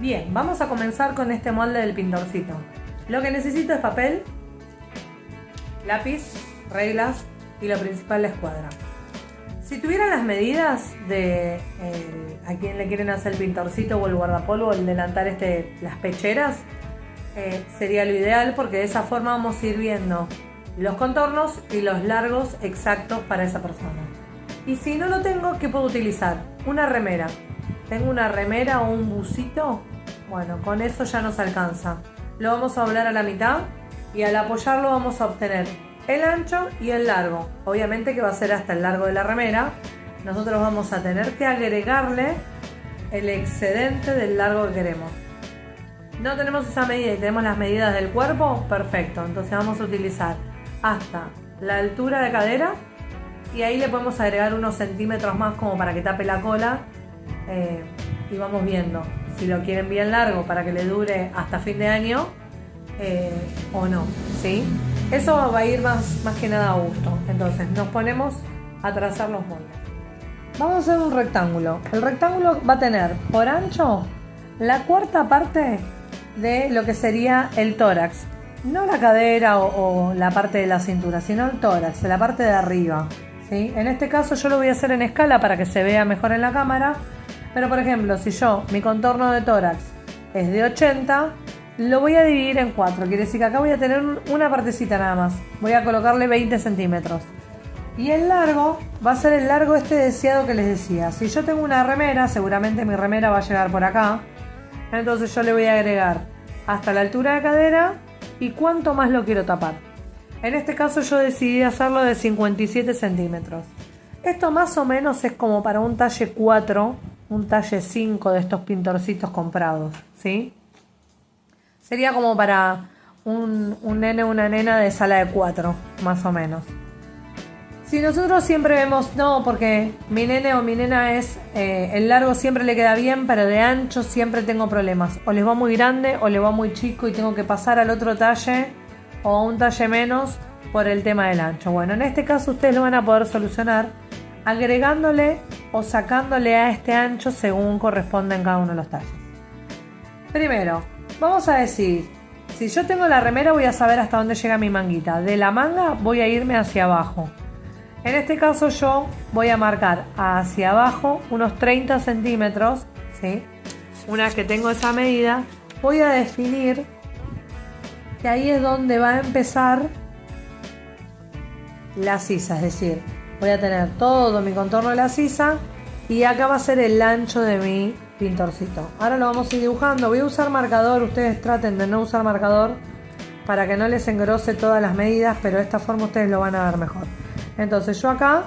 Bien, vamos a comenzar con este molde del pintorcito. Lo que necesito es papel, lápiz, reglas y lo principal, la escuadra. Si tuvieran las medidas de a quien le quieren hacer el pintorcito o el guardapolvo o el delantal las pecheras, sería lo ideal, porque de esa forma vamos a ir viendo los contornos y los largos exactos para esa persona. Y si no lo tengo, ¿qué puedo utilizar? Una remera. Tengo una remera o un busito. Bueno, con eso ya nos alcanza. Lo vamos a doblar a la mitad y al apoyarlo vamos a obtener el ancho y el largo. Obviamente que va a ser hasta el largo de la remera. Nosotros vamos a tener que agregarle el excedente del largo que queremos. No tenemos esa medida y tenemos las medidas del cuerpo, perfecto. Entonces vamos a utilizar hasta la altura de cadera y ahí le podemos agregar unos centímetros más como para que tape la cola, y vamos viendo si lo quieren bien largo para que le dure hasta fin de año o no, ¿sí? Eso va a ir más que nada a gusto. Entonces nos ponemos a trazar los moldes. Vamos a hacer un rectángulo. El rectángulo va a tener por ancho la cuarta parte de lo que sería el tórax. No la cadera o la parte de la cintura, sino el tórax, la parte de arriba, ¿sí? En este caso yo lo voy a hacer en escala para que se vea mejor en la cámara. Pero por ejemplo, si mi contorno de tórax es de 80, lo voy a dividir en 4. Quiere decir que acá voy a tener una partecita nada más. Voy a colocarle 20 centímetros. Y el largo va a ser el largo deseado que les decía. Si yo tengo una remera, seguramente mi remera va a llegar por acá. Entonces yo le voy a agregar hasta la altura de cadera y cuánto más lo quiero tapar. En este caso yo decidí hacerlo de 57 centímetros. Esto más o menos es como para un talle 4, un talle 5 de estos pintorcitos comprados, ¿sí? Sería como para un nene o una nena de sala de 4, más o menos. Si nosotros siempre vemos, no, porque mi nene o mi nena el largo siempre le queda bien, pero de ancho siempre tengo problemas. O les va muy grande o les va muy chico y tengo que pasar al otro talle o a un talle menos por el tema del ancho. Bueno, en este caso ustedes lo van a poder solucionar agregándole o sacándole a este ancho según corresponda en cada uno de los talles. Primero, vamos a decir, si yo tengo la remera voy a saber hasta dónde llega mi manguita. De la manga voy a irme hacia abajo. En este caso yo voy a marcar hacia abajo unos 30 centímetros, ¿sí? Una vez que tengo esa medida, voy a definir que ahí es donde va a empezar la sisa, es decir, voy a tener todo mi contorno de la sisa y acá va a ser el ancho de mi pintorcito. Ahora lo vamos a ir dibujando. Voy a usar marcador, ustedes traten de no usar marcador para que no les engrose todas las medidas, pero de esta forma ustedes lo van a ver mejor. Entonces yo acá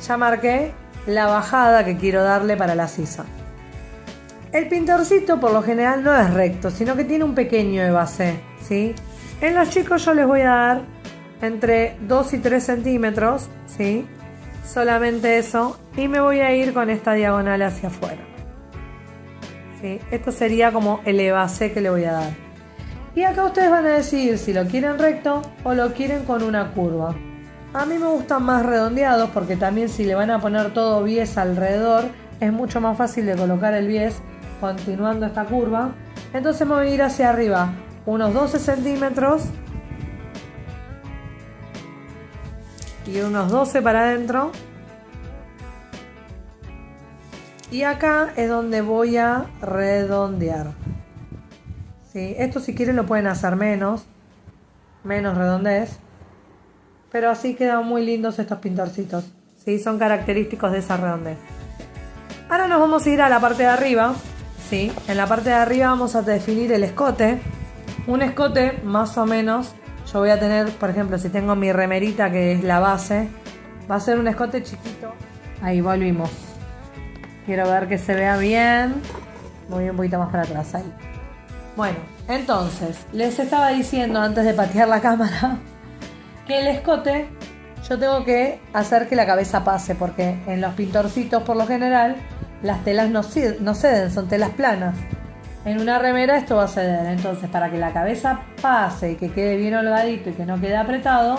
ya marqué la bajada que quiero darle para la sisa. El pintorcito por lo general no es recto, sino que tiene un pequeño de base, ¿sí? En los chicos yo les voy a dar entre 2 y 3 centímetros, ¿sí? Solamente eso, y me voy a ir con esta diagonal hacia afuera, ¿sí? Esto sería como el base que le voy a dar. Y acá ustedes van a decidir si lo quieren recto o lo quieren con una curva. A mí me gustan más redondeados porque también si le van a poner todo bies alrededor es mucho más fácil de colocar el bies continuando esta curva. Entonces me voy a ir hacia arriba unos 12 centímetros y unos 12 para adentro, y acá es donde voy a redondear, ¿sí? Esto si quieren lo pueden hacer menos redondez, pero así quedan muy lindos estos pintorcitos, ¿sí? Son característicos de esa redondez. Ahora nos vamos a ir a la parte de arriba, ¿sí? En la parte de arriba vamos a definir el escote. Un escote más o menos, yo voy a tener, por ejemplo, si tengo mi remerita que es la base, va a ser un escote chiquito. Ahí volvimos. Quiero ver que se vea bien. Voy un poquito más para atrás ahí. Bueno, entonces, les estaba diciendo antes de patear la cámara que el escote yo tengo que hacer que la cabeza pase, porque en los pintorcitos por lo general las telas no ceden, son telas planas. En una remera esto va a ceder, entonces para que la cabeza pase y que quede bien holgadito y que no quede apretado,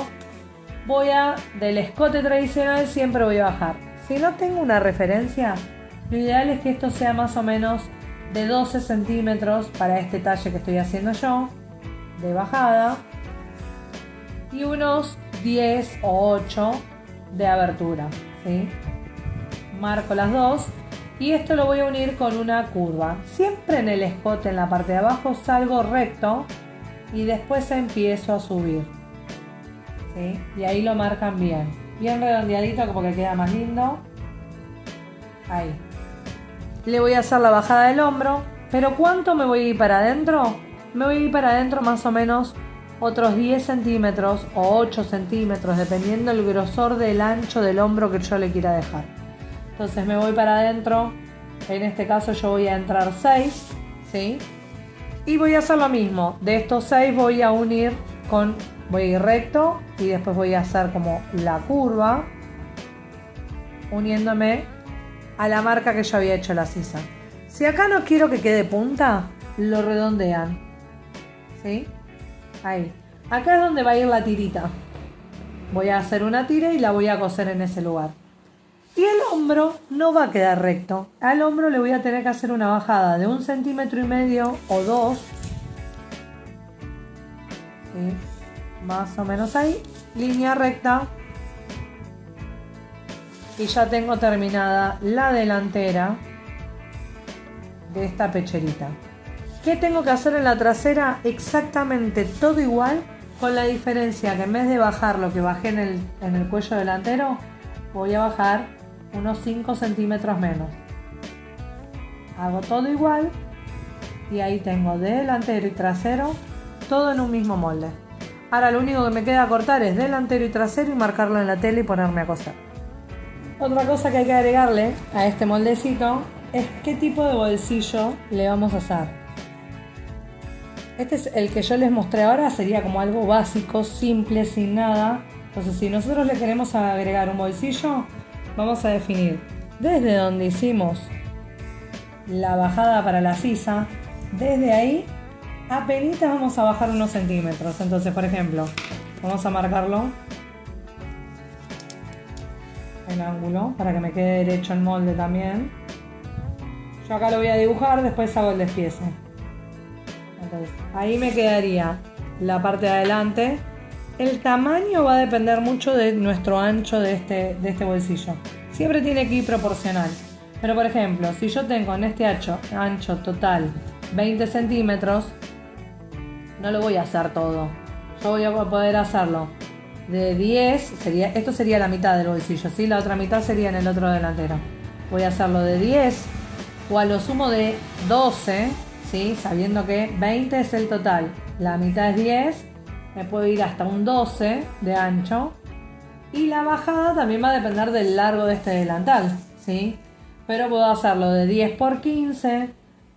del escote tradicional siempre voy a bajar. Si no tengo una referencia, lo ideal es que esto sea más o menos de 12 centímetros para este talle que estoy haciendo yo, de bajada, y unos 10 o 8 de abertura, ¿sí? Marco las dos y esto lo voy a unir con una curva. Siempre en el escote, en la parte de abajo, salgo recto y después empiezo a subir, ¿sí? Y ahí lo marcan bien redondeadito como que queda más lindo. Ahí. Le voy a hacer la bajada del hombro, pero ¿cuánto me voy a ir para adentro? Me voy a ir para adentro más o menos otros 10 centímetros o 8 centímetros, dependiendo del grosor del ancho del hombro que yo le quiera dejar. Entonces me voy para adentro, en este caso yo voy a entrar 6, ¿sí? Y voy a hacer lo mismo, de estos 6 voy a unir voy a ir recto y después voy a hacer como la curva, uniéndome a la marca que yo había hecho la sisa. Si acá no quiero que quede punta, lo redondean, ¿sí? Ahí. Acá es donde va a ir la tirita. Voy a hacer una tira y la voy a coser en ese lugar. Y el hombro no va a quedar recto. Al hombro le voy a tener que hacer una bajada de 1,5 centímetros o 2. ¿Sí? Más o menos ahí. Línea recta. Y ya tengo terminada la delantera de esta pecherita. ¿Qué tengo que hacer en la trasera? Exactamente todo igual, con la diferencia que en vez de bajar lo que bajé en el cuello delantero, voy a bajar unos 5 centímetros menos. Hago todo igual y ahí tengo delantero y trasero todo en un mismo molde. Ahora lo único que me queda cortar es delantero y trasero y marcarlo en la tela y ponerme a coser. Otra cosa que hay que agregarle a este moldecito es qué tipo de bolsillo le vamos a hacer. Este es el que yo les mostré ahora, sería como algo básico, simple, sin nada. Entonces si nosotros le queremos agregar un bolsillo, vamos a definir desde donde hicimos la bajada para la sisa, desde ahí apenas vamos a bajar unos centímetros. Entonces, por ejemplo, vamos a marcarlo el ángulo para que me quede derecho el molde también. Yo acá lo voy a dibujar, después hago el despiece. Entonces, ahí me quedaría la parte de adelante. El tamaño va a depender mucho de nuestro ancho de este bolsillo. Siempre tiene que ir proporcional. Pero por ejemplo, si yo tengo en este ancho total 20 centímetros, no lo voy a hacer todo. Yo voy a poder hacerlo de 10, esto sería la mitad del bolsillo, ¿sí? La otra mitad sería en el otro delantero. Voy a hacerlo de 10 o a lo sumo de 12, ¿sí? Sabiendo que 20 es el total, la mitad es 10, me puedo ir hasta un 12 de ancho. Y la bajada también va a depender del largo de este delantal, ¿sí? Pero puedo hacerlo de 10 por 15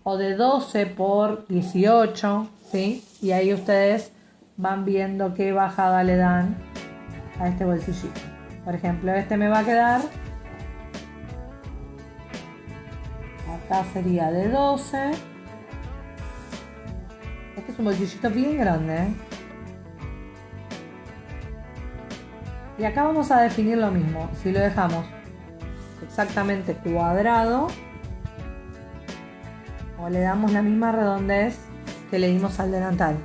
o de 12 por 18, ¿sí? Y ahí ustedes van viendo qué bajada le dan a este bolsillito. Por ejemplo, este me va a quedar, acá sería de 12. Este es un bolsillito bien grande, ¿eh? Y acá vamos a definir lo mismo. Si lo dejamos exactamente cuadrado, o le damos la misma redondez que le dimos al delantal.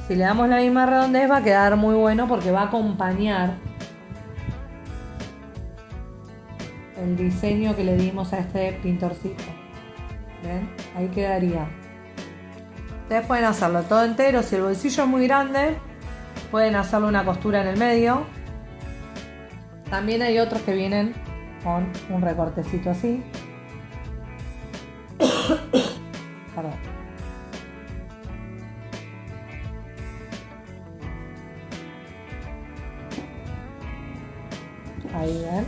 Si le damos la misma redondez va a quedar muy bueno porque va a acompañar el diseño que le dimos a este pintorcito. ¿Ven? Ahí quedaría. Ustedes pueden hacerlo todo entero. Si el bolsillo es muy grande, pueden hacerle una costura en el medio. También hay otros que vienen con un recortecito así. Perdón. Ahí ven.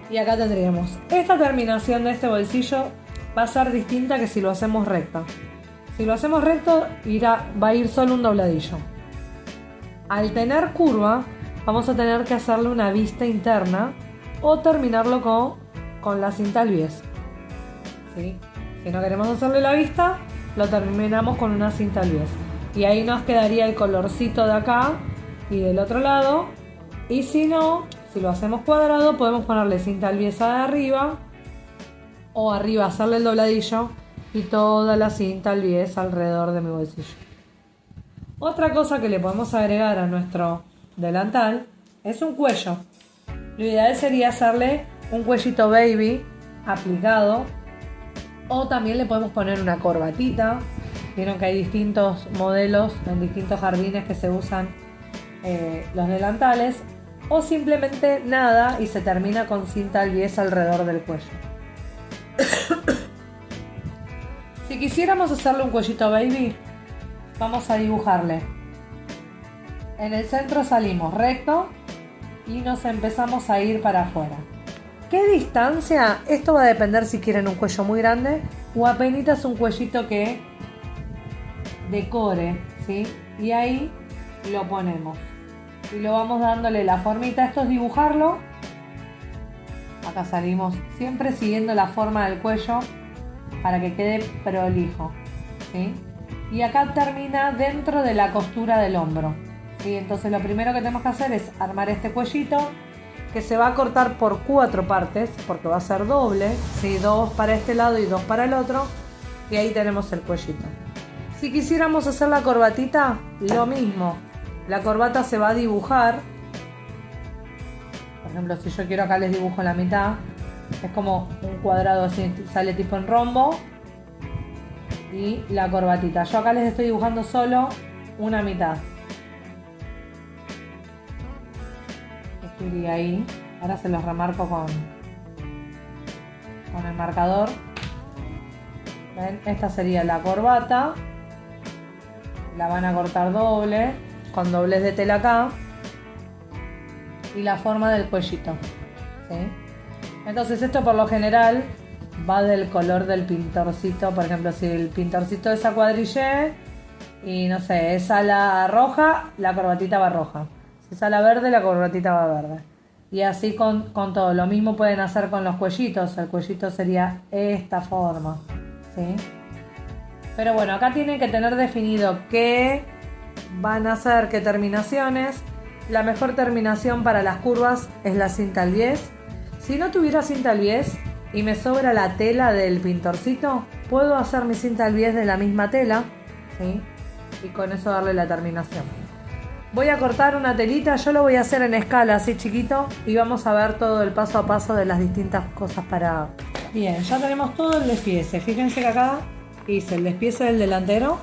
Y acá tendríamos esta terminación de este bolsillo. Va a ser distinta que si lo hacemos recto. Si lo hacemos recto va a ir solo un dobladillo. Al tener curva vamos a tener que hacerle una vista interna o terminarlo con la cinta al bies. ¿sí? Si no queremos hacerle la vista, lo terminamos con una cinta al bies. Y ahí nos quedaría el colorcito de acá y del otro lado. Y si no, si lo hacemos cuadrado, podemos ponerle cinta al bies de arriba o arriba hacerle el dobladillo y toda la cinta al bies alrededor de mi bolsillo. Otra cosa que le podemos agregar a nuestro delantal es un cuello. Lo ideal sería hacerle un cuellito baby aplicado, o también le podemos poner una corbatita. Vieron que hay distintos modelos en distintos jardines que se usan los delantales, o simplemente nada y se termina con cinta al bies alrededor del cuello. Si quisiéramos hacerle un cuellito baby, vamos a dibujarle. En el centro salimos recto y nos empezamos a ir para afuera. ¿Qué distancia? Esto va a depender si quieren un cuello muy grande o apenas un cuellito que decore, ¿sí? Y ahí lo ponemos y lo vamos dándole la formita. Esto es dibujarlo. Acá salimos siempre siguiendo la forma del cuello para que quede prolijo, ¿sí? Y acá termina dentro de la costura del hombro, ¿sí? Entonces lo primero que tenemos que hacer es armar este cuellito, que se va a cortar por 4 partes porque va a ser doble, ¿sí? 2 para este lado y 2 para el otro, y ahí tenemos el cuellito. Si quisiéramos hacer la corbatita, lo mismo. La corbata se va a dibujar. Por ejemplo, si yo quiero, acá les dibujo la mitad. Es como un cuadrado así, sale tipo en rombo. Y la corbatita. Yo acá les estoy dibujando solo una mitad. Esto iría ahí. Ahora se los remarco con el marcador. ¿Ven? Esta sería la corbata. La van a cortar doble, con doblez de tela acá. Y la forma del cuellito, ¿sí? Entonces esto por lo general va del color del pintorcito. Por ejemplo, si el pintorcito es a cuadrillé y no sé, es ala roja, la corbatita va roja. Si es ala verde, la corbatita va verde. Y así con todo. Lo mismo pueden hacer con los cuellitos. El cuellito sería esta forma, ¿sí? Pero bueno, acá tienen que tener definido qué van a hacer, qué terminaciones. La mejor terminación para las curvas es la cinta al bies. Si no tuviera cinta al bies y me sobra la tela del pintorcito, puedo hacer mi cinta al bies de la misma tela, ¿sí? Y con eso darle la terminación. Voy a cortar una telita, yo lo voy a hacer en escala así chiquito y vamos a ver todo el paso a paso de las distintas cosas para... Bien, ya tenemos todo el despiece. Fíjense que acá hice el despiece del delantero,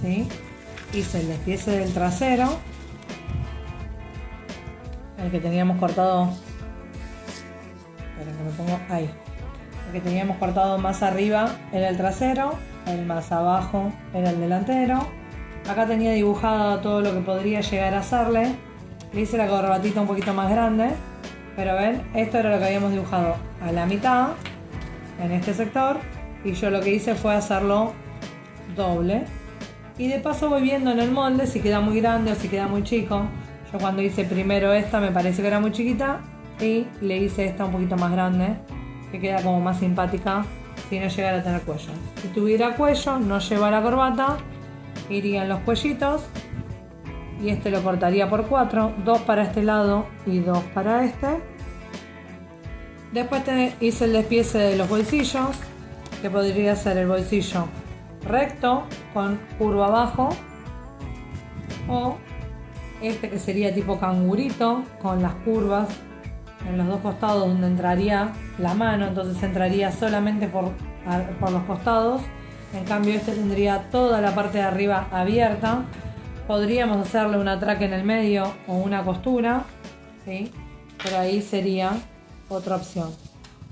¿sí? Hice el despiece del trasero, el que teníamos cortado, esperen que me pongo ahí, el que teníamos cortado más arriba era el trasero, el más abajo era el delantero. Acá tenía dibujado todo lo que podría llegar a hacerle. Le hice la corbatita un poquito más grande, pero ven, esto era lo que habíamos dibujado a la mitad en este sector, y yo lo que hice fue hacerlo doble. Y de paso voy viendo en el molde si queda muy grande o si queda muy chico. Yo cuando hice primero esta me pareció que era muy chiquita y le hice esta un poquito más grande, que queda como más simpática si no llegara a tener cuello. Si tuviera cuello, no lleva la corbata, irían los cuellitos y este lo cortaría por 4, 2 para este lado y 2 para este. Después hice el despiece de los bolsillos, que podría ser el bolsillo recto con curva abajo, o este que sería tipo cangurito con las curvas en los dos costados donde entraría la mano, entonces entraría solamente por los costados. En cambio este tendría toda la parte de arriba abierta. Podríamos hacerle un atraque en el medio o una costura, ¿sí? Pero ahí sería otra opción.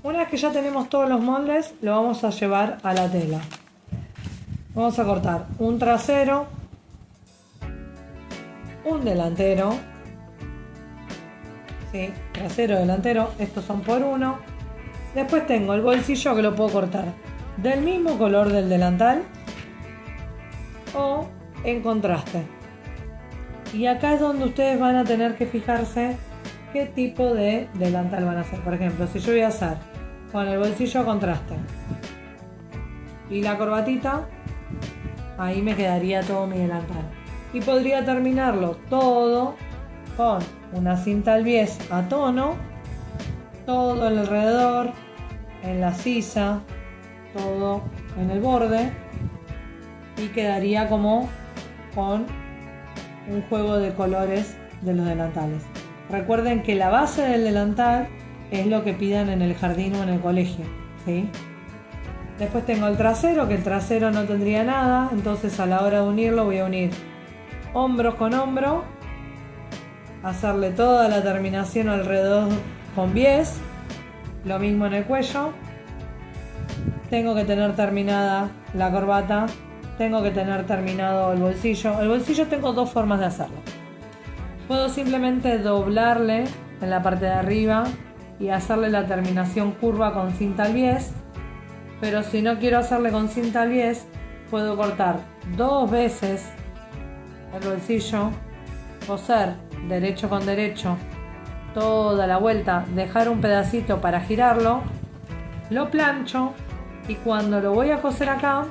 Una vez que ya tenemos todos los moldes, lo vamos a llevar a la tela. Vamos a cortar un trasero, un delantero, ¿sí? Trasero, delantero, estos son por 1. Después tengo el bolsillo que lo puedo cortar del mismo color del delantal o en contraste. Y acá es donde ustedes van a tener que fijarse qué tipo de delantal van a hacer. Por ejemplo, si yo voy a hacer con el bolsillo a contraste y la corbatita, ahí me quedaría todo mi delantal. Y podría terminarlo todo con una cinta al bies a tono, todo alrededor, en la sisa, todo en el borde, y quedaría como con un juego de colores de los delantales. Recuerden que la base del delantal es lo que pidan en el jardín o en el colegio, ¿sí? Después tengo el trasero, que el trasero no tendría nada, entonces a la hora de unirlo voy a unir hombro con hombro, hacerle toda la terminación alrededor con bies, lo mismo en el cuello. Tengo que tener terminada la corbata, tengo que tener terminado el bolsillo. El bolsillo tengo dos formas de hacerlo. Puedo simplemente doblarle en la parte de arriba y hacerle la terminación curva con cinta al bies, pero si no quiero hacerle con cinta al bies, puedo cortar 2 veces el bolsillo, coser derecho con derecho toda la vuelta, dejar un pedacito para girarlo, lo plancho y cuando lo voy a coser acá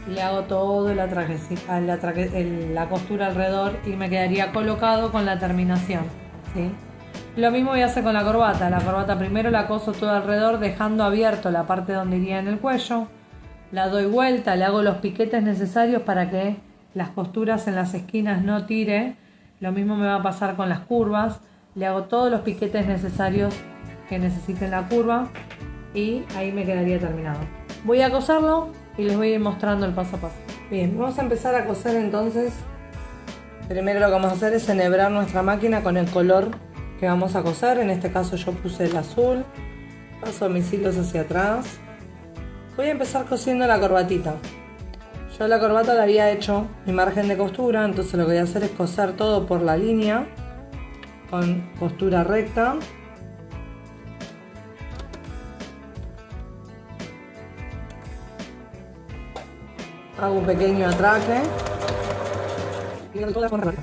le hago todo la costura alrededor y me quedaría colocado con la terminación, ¿sí? Lo mismo voy a hacer con la corbata. La corbata primero la coso todo alrededor dejando abierto la parte donde iría en el cuello, la doy vuelta, le hago los piquetes necesarios para que las costuras en las esquinas no tire. Lo mismo me va a pasar con las curvas, le hago todos los piquetes necesarios que necesiten la curva y ahí me quedaría terminado. Voy a coserlo y les voy a ir mostrando el paso a paso. Bien, vamos a empezar a coser entonces. Primero lo que vamos a hacer es enhebrar nuestra máquina con el color que vamos a coser. En este caso yo puse el azul. Paso mis hilos hacia atrás. Voy a empezar cosiendo la corbatita. Yo la corbata la había hecho mi margen de costura, entonces lo que voy a hacer es coser todo por la línea con costura recta. Hago un pequeño atraque y todas con recta.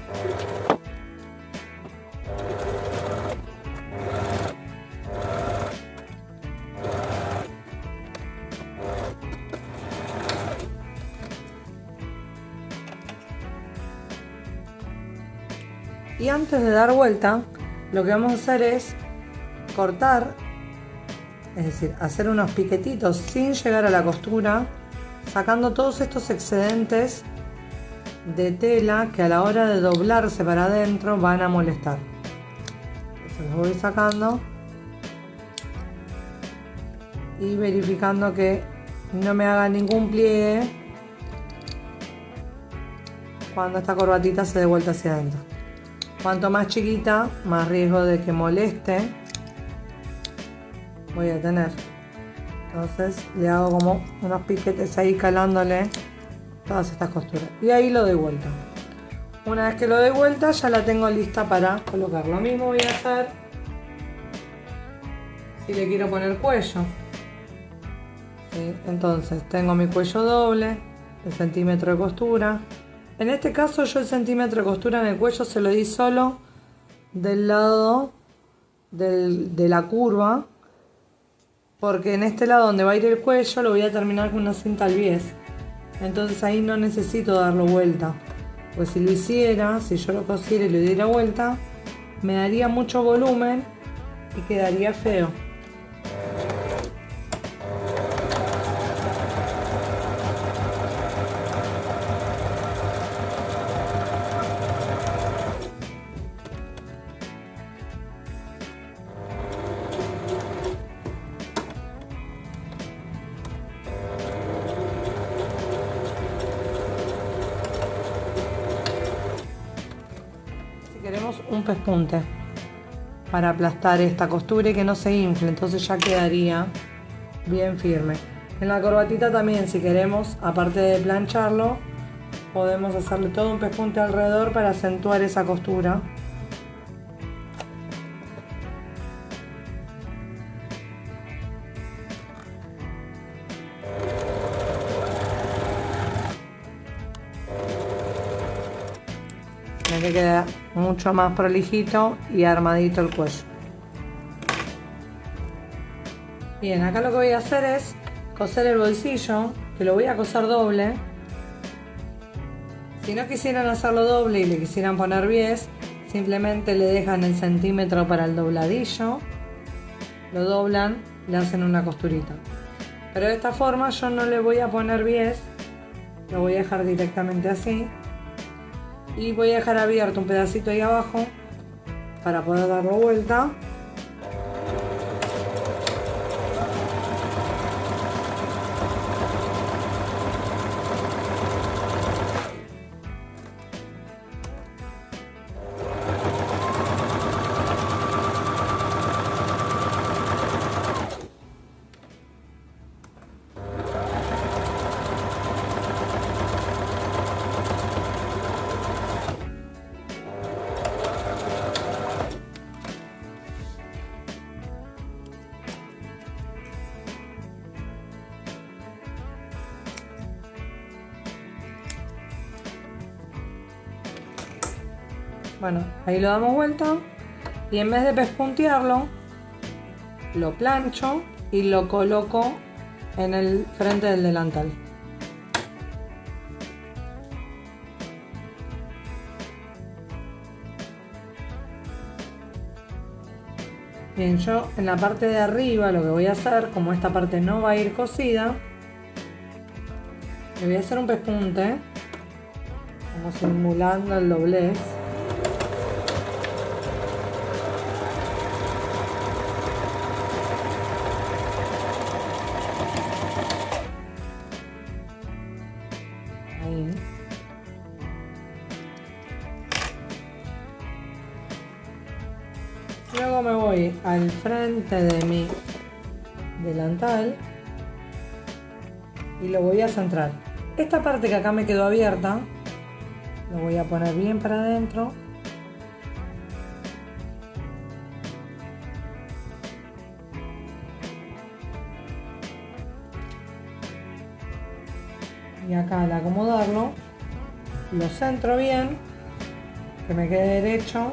Y antes de dar vuelta, lo que vamos a hacer es cortar, es decir, hacer unos piquetitos sin llegar a la costura, sacando todos estos excedentes de tela que a la hora de doblarse para adentro van a molestar. Entonces los voy sacando y verificando que no me haga ningún pliegue cuando esta corbatita se dé vuelta hacia adentro. Cuanto más chiquita, más riesgo de que moleste voy a tener. Entonces le hago como unos piquetes ahí calándole todas estas costuras. Y ahí lo doy vuelta. Una vez que lo doy vuelta ya la tengo lista para colocar. Lo mismo voy a hacer si le quiero poner cuello. ¿Sí? Entonces tengo mi cuello doble, el centímetro de costura. En este caso yo el centímetro de costura en el cuello se lo di solo del lado de la curva, porque en este lado donde va a ir el cuello lo voy a terminar con una cinta al bies. Entonces ahí no necesito darlo vuelta, pues si lo hiciera, si yo lo cosiera y le diera vuelta, me daría mucho volumen y quedaría feo. Queremos un pespunte para aplastar esta costura y que no se infle, entonces ya quedaría bien firme. En la corbatita también, si queremos, aparte de plancharlo, podemos hacerle todo un pespunte alrededor para acentuar esa costura. Que queda mucho más prolijito y armadito el cuello. Bien, acá lo que voy a hacer es coser el bolsillo, que lo voy a coser doble. Si no quisieran hacerlo doble y le quisieran poner bies, simplemente le dejan el centímetro para el dobladillo, lo doblan, le hacen una costurita. Pero de esta forma yo no le voy a poner bies, lo voy a dejar directamente así. Y voy a dejar abierto un pedacito ahí abajo para poder darlo vuelta. Bueno, ahí lo damos vuelta y en vez de pespuntearlo, lo plancho y lo coloco en el frente del delantal. Bien, yo en la parte de arriba lo que voy a hacer, como esta parte no va a ir cosida, le voy a hacer un pespunte, como simulando el doblez. Ahí. Luego me voy al frente de mi delantal y lo voy a centrar. Esta parte que acá me quedó abierta, lo voy a poner bien para adentro. Y acá al acomodarlo, lo centro bien, que me quede derecho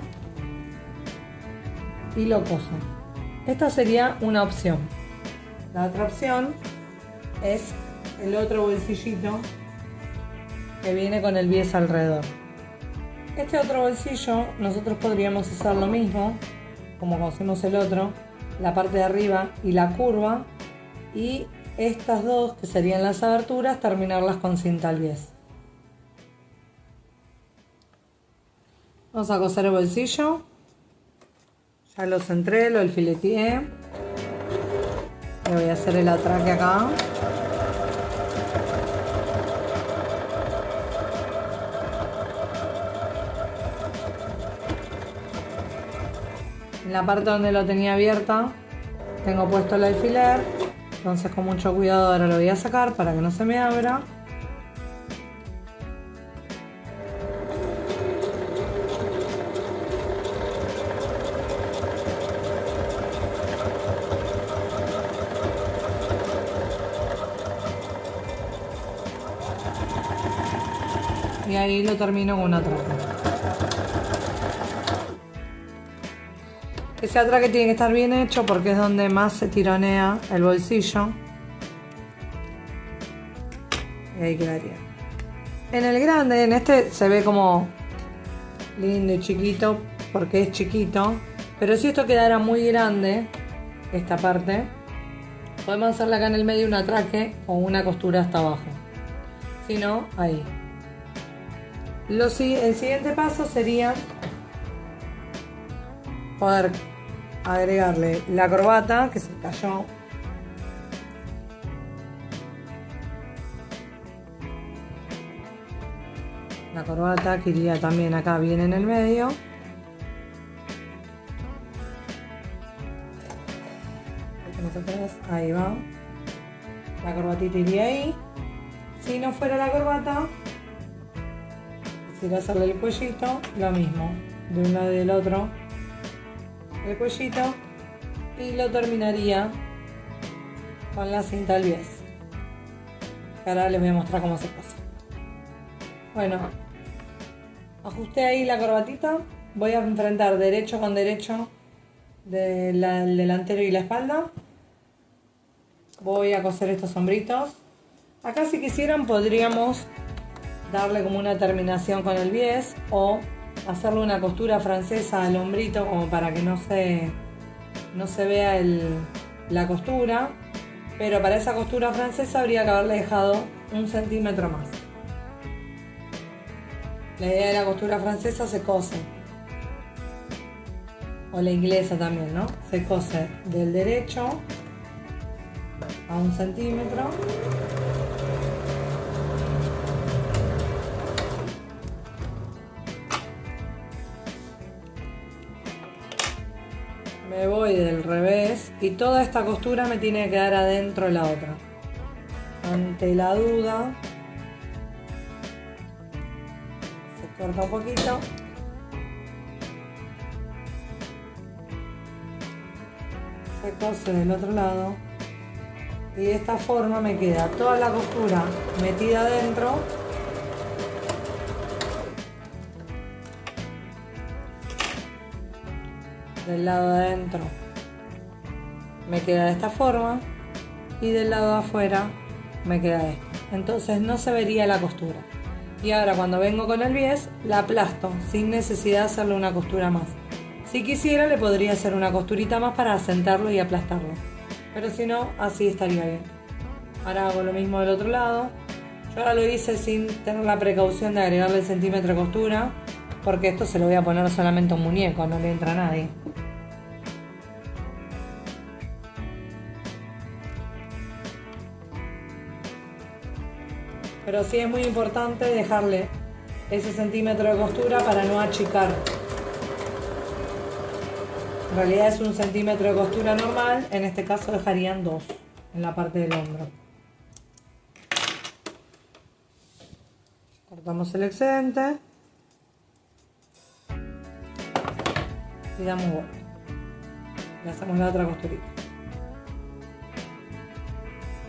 y lo coso. Esta sería una opción. La otra opción es el otro bolsillito que viene con el bies alrededor. Este otro bolsillo nosotros podríamos hacer lo mismo como cosimos el otro, la parte de arriba y la curva, y estas dos que serían las aberturas terminarlas con cinta al bies. Vamos a coser el bolsillo. Ya lo centré, lo alfileteé. Le voy a hacer el atraque acá. En la parte donde lo tenía abierta tengo puesto el alfiler, entonces con mucho cuidado ahora lo voy a sacar para que no se me abra. Y ahí lo termino con un atraque. Ese atraque tiene que estar bien hecho porque es donde más se tironea el bolsillo. Y ahí quedaría. En el grande, en este se ve como lindo y chiquito porque es chiquito. Pero si esto quedara muy grande, esta parte, podemos hacerle acá en el medio un atraque o una costura hasta abajo. Si no, ahí. El siguiente paso sería poder agregarle la corbata que se cayó. La corbata que iría también acá bien en el medio. Ahí va. La corbatita iría ahí. Si no fuera la corbata, quisiera hacerle el cuellito, lo mismo, de un lado y del otro, el cuellito, y lo terminaría con la cinta al bies. Ahora les voy a mostrar cómo se pasa. Bueno, ajusté ahí la corbatita, voy a enfrentar derecho con derecho del delantero y la espalda, voy a coser estos hombritos. Acá si quisieran podríamos darle como una terminación con el bies o hacerle una costura francesa al hombrito como para que no se vea la costura, pero para esa costura francesa habría que haberle dejado 1 centímetro más. La idea de la costura francesa se cose, o la inglesa también, ¿no? Se cose del derecho a 1 centímetro. Me voy del revés y toda esta costura me tiene que quedar adentro de la otra. Ante la duda, se corta un poquito. Se cose del otro lado. Y de esta forma me queda toda la costura metida adentro. Del lado de adentro me queda de esta forma y del lado de afuera me queda esto. Entonces no se vería la costura. Y ahora cuando vengo con el bies la aplasto sin necesidad de hacerle una costura más. Si quisiera le podría hacer una costurita más para asentarlo y aplastarlo, pero si no, así estaría bien. Ahora hago lo mismo del otro lado. Yo ahora lo hice sin tener la precaución de agregarle el centímetro de costura, porque esto se lo voy a poner solamente a un muñeco, no le entra a nadie. Pero sí es muy importante dejarle ese centímetro de costura para no achicar. En realidad es 1 centímetro de costura normal, en este caso dejarían 2 en la parte del hombro. Cortamos el excedente y damos vuelta. Le hacemos la otra costurita.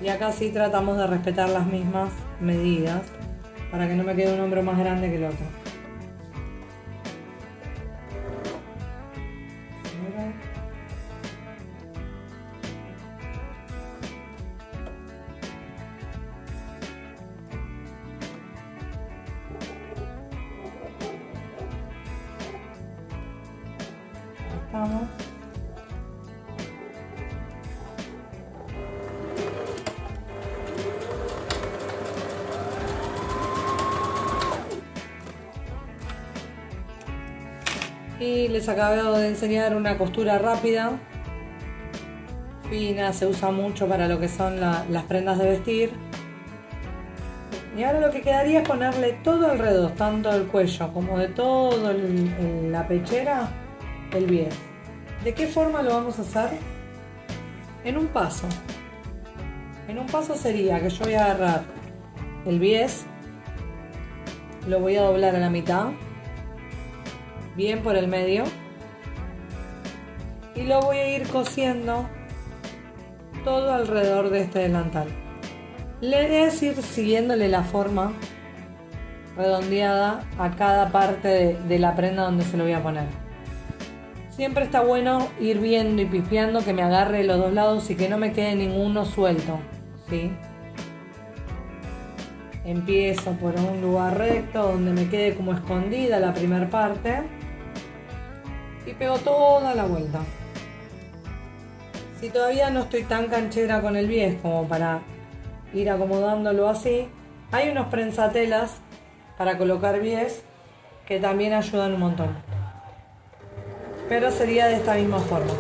Y acá sí tratamos de respetar las mismas medidas para que no me quede un hombro más grande que el otro. Estamos. Y les acabo de enseñar una costura rápida, fina, se usa mucho para lo que son las prendas de vestir. Y ahora lo que quedaría es ponerle todo alrededor, tanto del cuello como de todo la pechera, el bies. ¿De qué forma lo vamos a hacer? En un paso. En un paso sería que yo voy a agarrar el bies, lo voy a doblar a la mitad, bien por el medio, y lo voy a ir cosiendo todo alrededor de este delantal. Le voy a ir siguiéndole la forma redondeada a cada parte de la prenda donde se lo voy a poner. Siempre está bueno ir viendo y pispeando que me agarre los dos lados y que no me quede ninguno suelto, ¿sí? Empiezo por un lugar recto donde me quede como escondida la primera parte y pego toda la vuelta. Si todavía no estoy tan canchera con el bies como para ir acomodándolo así, hay unos prensatelas para colocar bies que también ayudan un montón, pero sería de esta misma forma.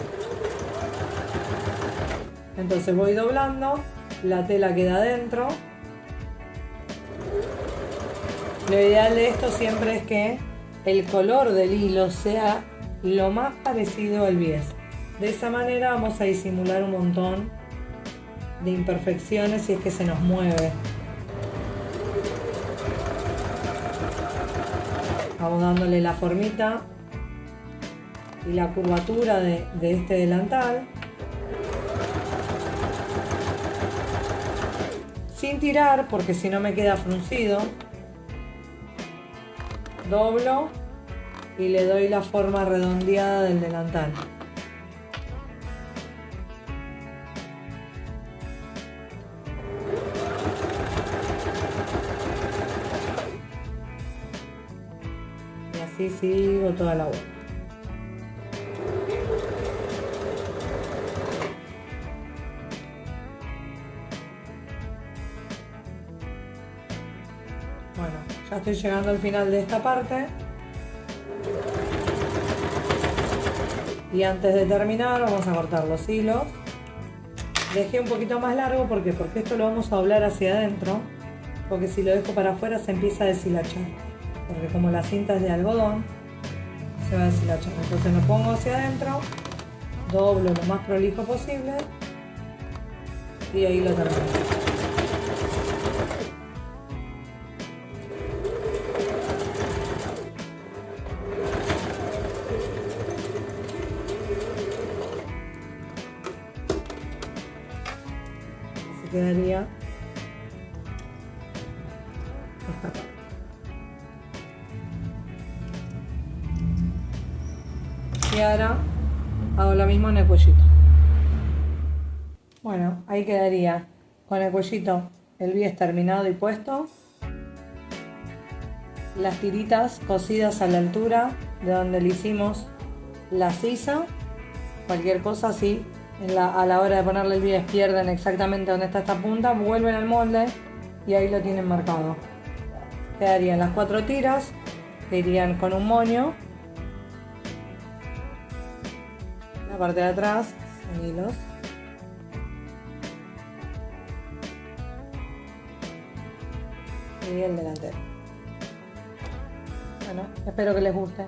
Entonces voy doblando, la tela queda adentro. Lo ideal de esto siempre es que el color del hilo sea lo más parecido al bies. De esa manera vamos a disimular un montón de imperfecciones si es que se nos mueve. Vamos dándole la formita y la curvatura de este delantal, sin tirar porque si no me queda fruncido. Doblo y le doy la forma redondeada del delantal. así sigo toda la vuelta. Bueno, ya estoy llegando al final de esta parte. Y antes de terminar vamos a cortar los hilos. Dejé un poquito más largo porque esto lo vamos a doblar hacia adentro, porque si lo dejo para afuera se empieza a deshilachar, porque como la cinta es de algodón se va a deshilachar. Entonces lo pongo hacia adentro, doblo lo más prolijo posible y ahí lo termino. Quedaría esta parte. Y ahora hago lo mismo en el cuellito. Bueno, ahí quedaría con el cuellito el bies terminado y puesto, las tiritas cosidas a la altura de donde le hicimos la sisa. Cualquier cosa así a la hora de ponerle el bies pierden exactamente donde está esta punta, vuelven al molde y ahí lo tienen marcado. Quedarían las 4 tiras que irían con un moño, la parte de atrás sin hilos, y el delantero. Bueno, espero que les guste.